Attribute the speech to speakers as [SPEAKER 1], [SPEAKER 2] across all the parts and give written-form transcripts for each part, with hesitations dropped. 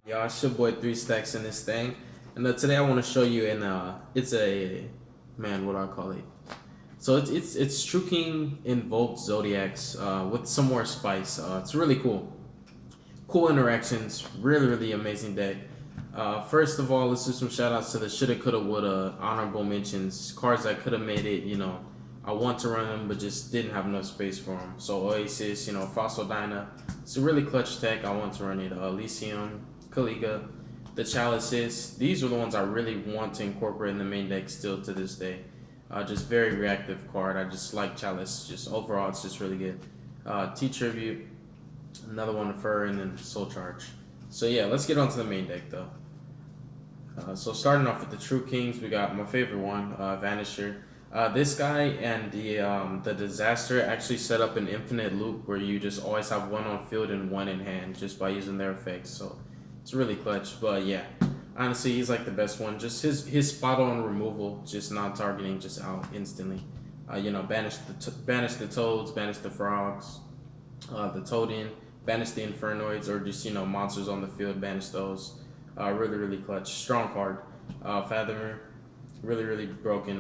[SPEAKER 1] Y'all, it's your boy 3 Stacks in this thing, and today I want to show you it's a man, what do I call it? So it's True King Invoked Zodiacs with some more spice. It's really cool interactions, really amazing deck. First of all, let's do some shout outs to the shoulda, coulda, woulda, honorable mentions, cards that could have made it. I want to run them, but just didn't have enough space for them. So Oasis, Phosphodina, it's a really clutch tech. I want to run it. Elysium, Kaliga, the Chalices. These are the ones I really want to incorporate in the main deck still to this day. Just very reactive card. I just like Chalice. Just overall, it's just really good. T-Tribute, another one to Fur, and then Soul Charge. So yeah, let's get on to the main deck though. So starting off with the True Kings, we got my favorite one, Vanisher. This guy and the Disaster actually set up an infinite loop where you just always have one on field and one in hand just by using their effects. So it's really clutch. But yeah, honestly, he's like the best one. Just his spot on removal, just non-targeting, just out instantly. Banish the toads, banish the frogs, the Toadin, banish the Infernoids, or just monsters on the field, banish those. Really clutch, strong card. Fathomer, really broken.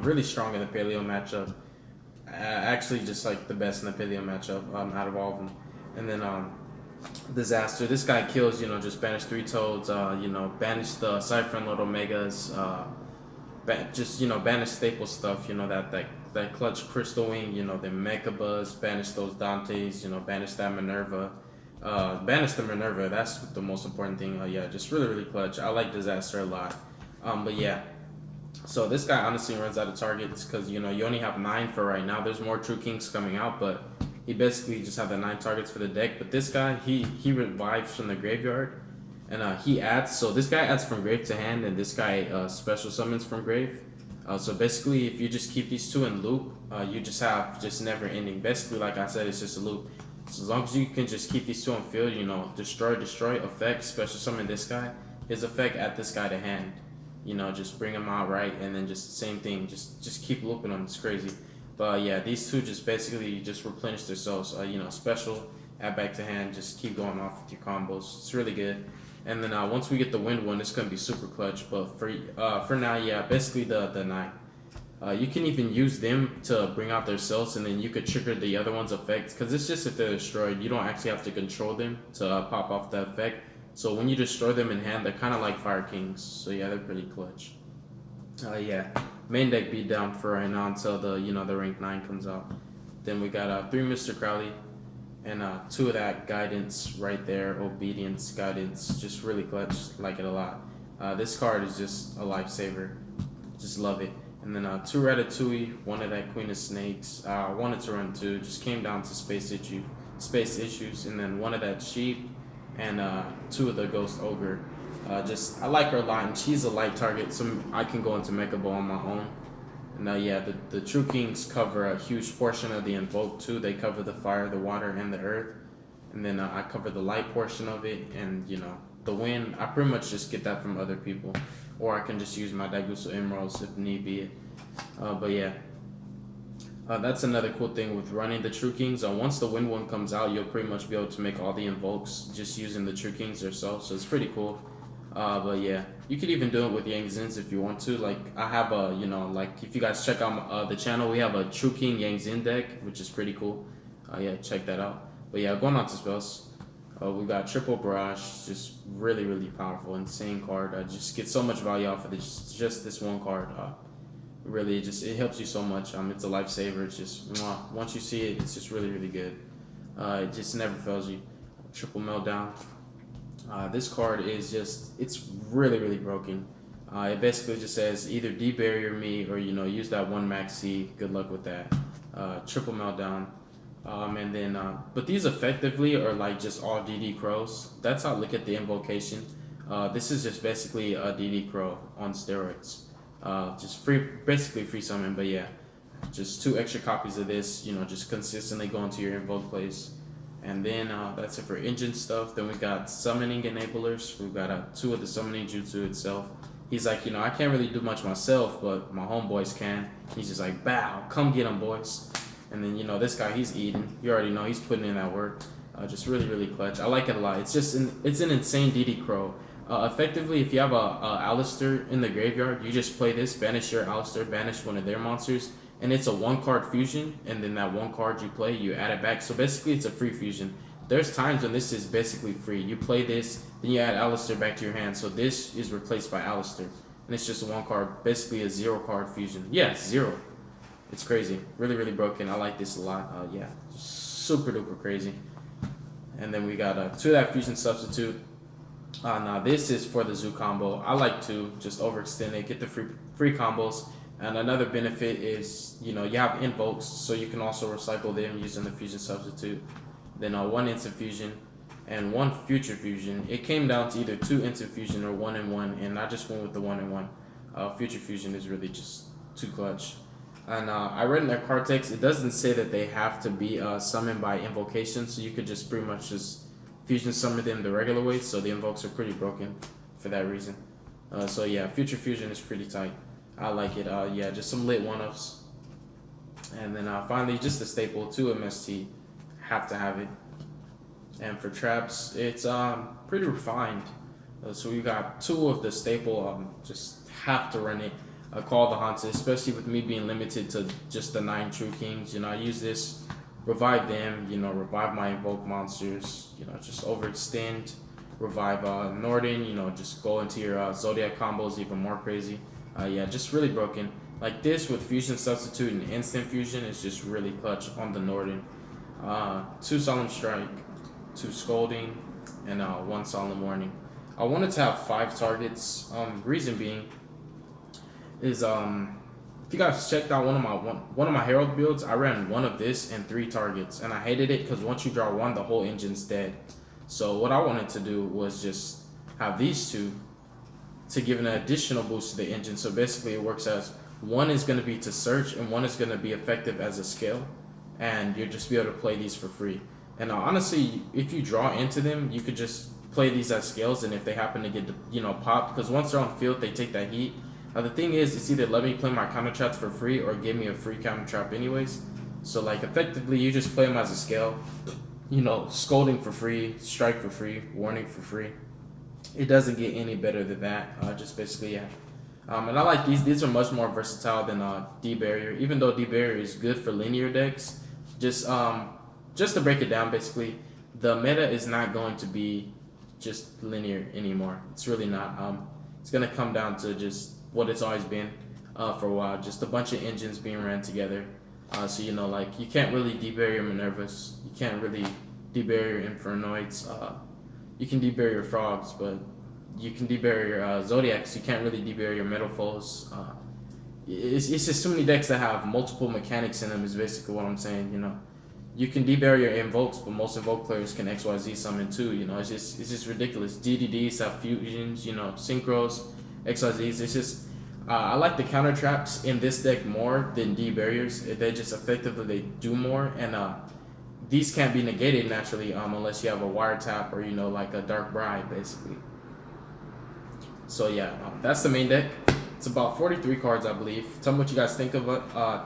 [SPEAKER 1] Really strong in the Paleo matchup. Actually, just like the best in the Paleo matchup out of all of them. And then Disaster. This guy kills. Just banish 3 toads. Banish the Cypher and Little Megas. Banish staple stuff. That clutch Crystal Wing. The Mecha Buzz. Banish those Dantes. Banish that Minerva. Banish the Minerva. That's the most important thing. Yeah, just really clutch. I like Disaster a lot. But yeah. So this guy honestly runs out of targets because you only have 9 for right now. There's more True Kings coming out, but he basically just have the 9 targets for the deck. But this guy, he revives from the graveyard, and he adds. So this guy adds from grave to hand, and this guy special summons from grave. So basically, if you just keep these 2 in loop, you just have just never ending. Basically, like I said, it's just a loop. So as long as you can just keep these 2 on field, destroy effect, special summon this guy. His effect add this guy to hand. Just bring them out right, and then just the same thing. Just keep looping them. It's crazy. But yeah, these 2 just basically just replenish themselves. Special, add back to hand. Just keep going off with your combos. It's really good. And then once we get the wind one, it's gonna be super clutch. But for now, yeah, basically the 9. You can even use them to bring out their cells, and then you could trigger the other one's effects. Because it's just if they're destroyed, you don't actually have to control them to pop off the effect. So when you destroy them in hand, they're kind of like Fire Kings. So yeah, they're pretty clutch. Yeah, main deck beat down for right now until the rank 9 comes out. Then we got 3 Mr. Crowley and 2 of that Guidance right there, Obedience, Guidance, just really clutch. Like it a lot. This card is just a lifesaver. Just love it. And then 2 Ratatouille, 1 of that Queen of Snakes. I wanted to run 2, just came down to space issues, and then 1 of that Sheep. And 2 of the Ghost Ogre. I like her a lot, and she's a light target, so I can go into Mecha Ball on my own. And yeah, the True Kings cover a huge portion of the Invoked too. They cover the fire, the water, and the earth. And then I cover the light portion of it, and the wind. I pretty much just get that from other people, or I can just use my Daiguso Emeralds if need be. But yeah. That's another cool thing with running the True Kings. Once the Wind one comes out, you'll pretty much be able to make all the Invokes just using the True Kings themselves. So it's pretty cool. But yeah, you could even do it with Yang Zins if you want to. Like I have a, like if you guys check out the channel, we have a True King Yang Zin deck, which is pretty cool. Yeah, check that out. But yeah, going on to spells. We got Triple Barrage, just really powerful, insane card. Just get so much value off of just this one card. Really, it helps you so much. It's a lifesaver. It's just once you see it, it's just really good. It just never fails you. Triple Meltdown. This card is it's really broken. It basically just says either de-barrier me or use that 1 max C. Good luck with that. Triple Meltdown. And then but these effectively are like just all DD Crows. That's how I look at the Invocation. This is just basically a DD Crow on steroids. Just basically free summon, but yeah, just 2 extra copies of this, just consistently going to your invoke place. And then that's it for engine stuff. Then we got summoning enablers. We've got 2 of the summoning jutsu itself. He's like, I can't really do much myself, but my homeboys can. He's just like, bow, come get them, boys. And then this guy, he's eating. You already know he's putting in that work. Just really, really clutch. I like it a lot. It's an insane DD Crow. Effectively, if you have a Alistair in the graveyard, you just play this, banish your Alistair, banish one of their monsters, and it's a 1-card fusion, and then that 1 card you play, you add it back. So basically, it's a free fusion. There's times when this is basically free. You play this, then you add Alistair back to your hand. So this is replaced by Alistair, and it's just a 1 card, basically a 0-card fusion. Yeah, 0. It's crazy. Really, really broken. I like this a lot. Yeah, super duper crazy. And then we got 2 of that fusion substitute. Now this is for the Zoo combo. I like to just overextend it, get the free combos. And another benefit is, you have invokes, so you can also recycle them using the fusion substitute. Then 1 instant fusion and 1 future fusion. It came down to either 2 instant fusion or 1 and 1, and I just went with the 1 and 1. Future fusion is really just too clutch. And I read in their card text, it doesn't say that they have to be summoned by invocation, so you could just pretty much just fusion summon them the regular way, so the invokes are pretty broken for that reason. So yeah, future fusion is pretty tight. I like it. Yeah, just some lit 1-ups. And then finally, just the staple, 2 MST. Have to have it. And for traps, it's pretty refined. So we got 2 of the staple, just have to run it. Call the Haunted, especially with me being limited to just the 9 True Kings. I use this, revive them, revive my Invoke monsters, just overextend, revive Norden, just go into your Zoodiac combos even more crazy. Yeah, just really broken. Like this with Fusion Substitute and Instant Fusion is just really clutch on the Norden. 2 Solemn Strike, 2 Scolding, and 1 Solemn Warning. I wanted to have 5 targets. Reason being is if you guys checked out one of my Herald builds, I ran 1 of this and 3 targets, and I hated it because once you draw 1, the whole engine's dead. So what I wanted to do was just have these 2 to give an additional boost to the engine. So basically it works as 1 is going to be to search and 1 is going to be effective as a scale, and you'll just be able to play these for free. And honestly, if you draw into them, you could just play these as scales, and if they happen to get popped, because once they're on field they take that heat. The thing is, it's either let me play my counter traps for free or give me a free counter trap anyways. So like effectively you just play them as a scale. Scolding for free, strike for free, warning for free. It doesn't get any better than that. Just basically, yeah. And I like these. These are much more versatile than D-Barrier. Even though D-Barrier is good for linear decks, just to break it down, basically, the meta is not going to be just linear anymore. It's really not. It's gonna come down to just what it's always been for a while. Just a bunch of engines being ran together. So like you can't really D-Barrier Minervas. You can't really D-Barrier Infernoids. You can D-Barrier Frogs, but you can D-Barrier Zoodiacs. You can't really D-Barrier Metal Foes. It's just too many decks that have multiple mechanics in them is basically what I'm saying. You can D-Barrier Invokes, but most Invoke players can XYZ summon too. It's just ridiculous. DDDs have fusions, synchros, XYZs. It's just I like the counter traps in this deck more than D-Barriers. They just effectively they do more, and these can't be negated naturally unless you have a Wiretap or like a Dark Bride basically. So yeah, that's the main deck. It's about 43 cards, I believe. Tell me what you guys think of it.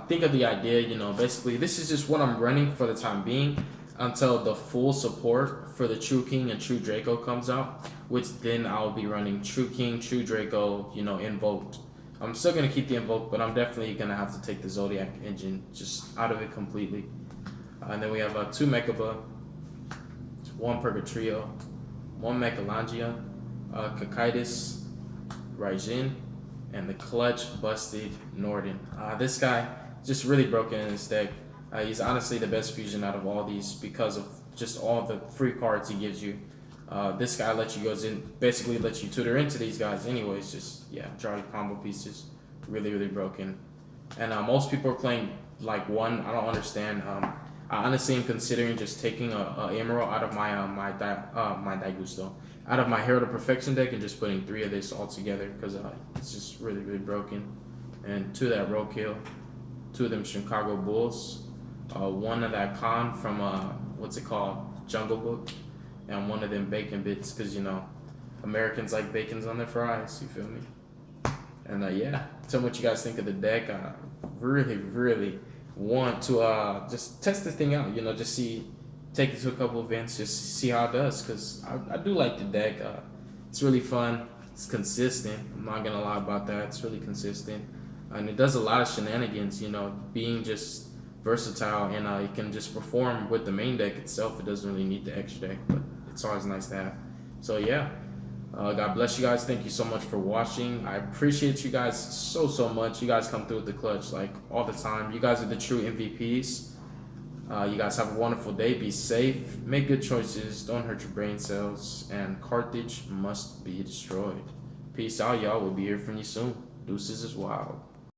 [SPEAKER 1] Think of the idea. Basically this is just what I'm running for the time being until the full support for the True King and True Draco comes out, which then I'll be running True King, True Draco, Invoked. I'm still gonna keep the Invoke, but I'm definitely gonna have to take the Zoodiac engine just out of it completely. And then we have 2 Mechaba, 1 Purgatrio, 1 Mechalangia, Cocytus, Raijin, and the clutch busted Norden. This guy just really broken in his deck. He's honestly the best fusion out of all these because of just all the free cards he gives you. This guy basically lets you tutor into these guys anyways. Just yeah, draw your combo pieces. Really, really broken. And most people are playing like 1. I don't understand. I honestly am considering just taking a Emerald out of my my Daigusto, out of my Herald of Perfection deck, and just putting 3 of this all together because it's just really, really broken. And 2 of that Roadkill, 2 of them Chicago Bulls, 1 of that Khan from what's it called, Jungle Book, and 1 of them Bacon Bits because Americans like bacons on their fries. You feel me? And yeah, tell me what you guys think of the deck. Really, really want to just test this thing out. Just see take it to a couple events just to see how it does. Cause I do like the deck. It's really fun. It's consistent. I'm not gonna lie about that. It's really consistent, and it does a lot of shenanigans. You know, being just versatile, and it can just perform with the main deck itself. It doesn't really need the extra deck, but it's always nice to have. So yeah, God bless you guys. Thank you so much for watching. I appreciate you guys so much. You guys come through with the clutch like all the time. You guys are the true MVPs. You guys have a wonderful day. Be safe. Make good choices. Don't hurt your brain cells. And Carthage must be destroyed. Peace out, y'all. We'll be here from you soon. Deuces is wild.